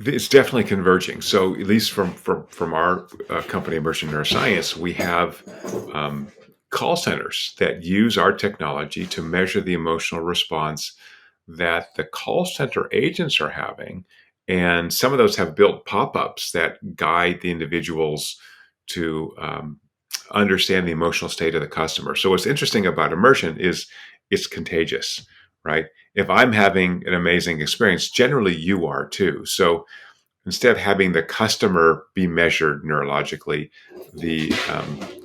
It's definitely converging. So at least from our company, Immersion Neuroscience, we have um, call centers that use our technology to measure the emotional response that the call center agents are having. And some of those have built pop-ups that guide the individuals to understand the emotional state of the customer. So what's interesting about immersion is it's contagious, right? If I'm having an amazing experience, generally you are too. So instead of having the customer be measured neurologically, the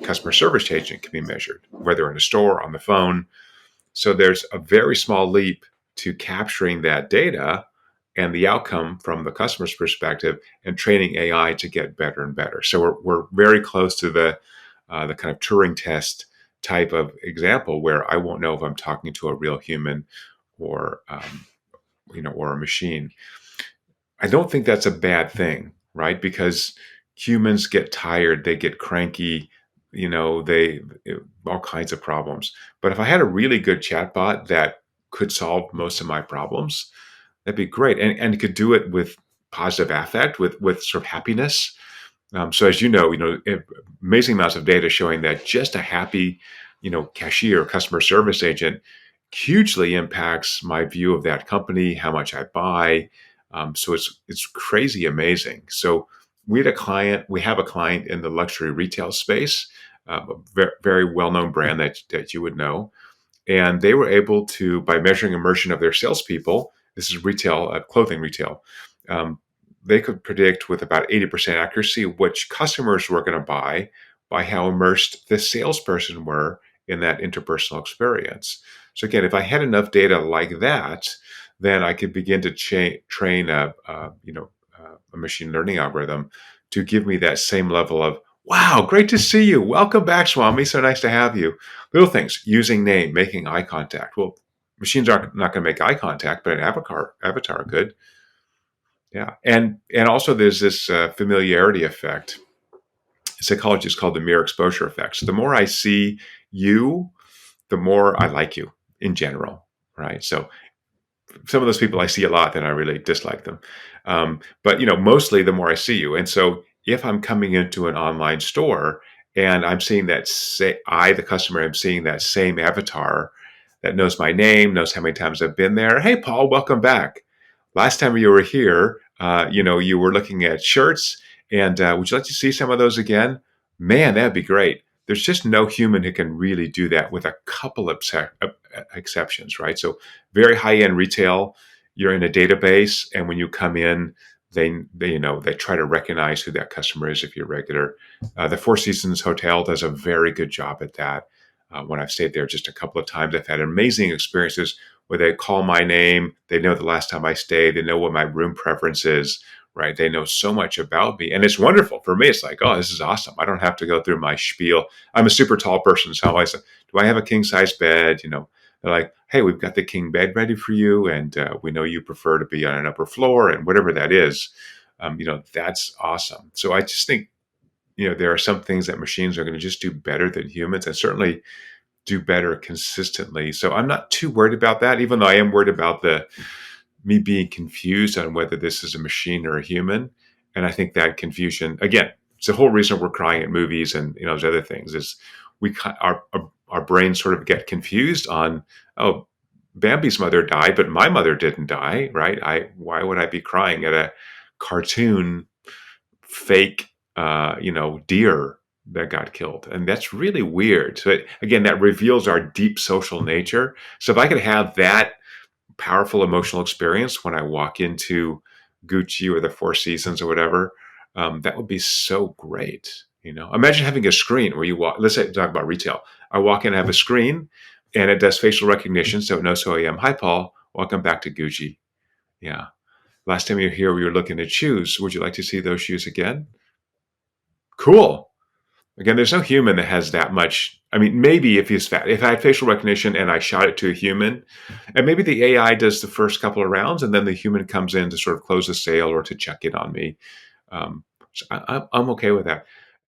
customer service agent can be measured, whether in a store, on the phone. So there's a very small leap to capturing that data and the outcome from the customer's perspective and training AI to get better and better. So we're very close to the kind of Turing test type of example where I won't know if I'm talking to a real human or or a machine. I don't think that's a bad thing, right? Because humans get tired, they get cranky, they all kinds of problems. But if I had a really good chatbot that could solve most of my problems, that'd be great, and could do it with positive affect, with sort of happiness. So as amazing amounts of data showing that just a happy, cashier, customer service agent hugely impacts my view of that company, how much I buy. So it's crazy amazing. So we have a client in the luxury retail space, a very, very well-known brand that you would know, and they were able to, by measuring immersion of their salespeople, this is retail, clothing retail, um, they could predict with about 80% accuracy which customers were going to buy by how immersed the salesperson were in that interpersonal experience. So again, if I had enough data like that, then I could begin to train a machine learning algorithm to give me that same level of wow, great to see you. Welcome back, Swami. So nice to have you. Little things, using name, making eye contact. Well, machines aren't not going to make eye contact, but an avatar could. Yeah, and also there's this familiarity effect. Psychologists called the mere exposure effect. So the more I see you, the more I like you in general, right? So some of those people I see a lot, then I really dislike them. But mostly the more I see you, and so if I'm coming into an online store and I'm seeing that, the customer, I'm seeing that same avatar that knows my name, knows how many times I've been there. Hey, Paul, welcome back. Last time you were here, you were looking at shirts, and would you like to see some of those again? Man, that'd be great. There's just no human who can really do that with a couple of exceptions, right? So very high end retail, you're in a database, and when you come in, they try to recognize who that customer is if you're regular. The Four Seasons Hotel does a very good job at that. When I've stayed there just a couple of times, I've had amazing experiences where they call my name. They know the last time I stayed. They know what my room preference is, right? They know so much about me. And it's wonderful. For me, it's like, oh, this is awesome. I don't have to go through my spiel. I'm a super tall person. So I said, do I have a king size bed? They're like, hey, we've got the king bed ready for you. And we know you prefer to be on an upper floor and whatever that is. That's awesome. So I just think, there are some things that machines are going to just do better than humans, and certainly do better consistently. So I'm not too worried about that, even though I am worried about the me being confused on whether this is a machine or a human. And I think that confusion, again, it's the whole reason we're crying at movies and those other things is our brains sort of get confused on, oh, Bambi's mother died, but my mother didn't die, right? Why would I be crying at a cartoon fake, deer that got killed? And that's really weird. So again, that reveals our deep social nature. So if I could have that powerful emotional experience when I walk into Gucci or the Four Seasons or whatever, that would be so great. Imagine having a screen where you walk. Let's say talk about retail. I walk in, I have a screen, and it does facial recognition, so it knows who I am. Hi, Paul. Welcome back to Gucci. Yeah. Last time you were here, we were looking at shoes. Would you like to see those shoes again? Cool. Again, there's no human that has that much. I mean, maybe if I had facial recognition and I shot it to a human, and maybe the AI does the first couple of rounds, and then the human comes in to sort of close the sale or to check in on me. So I'm okay with that.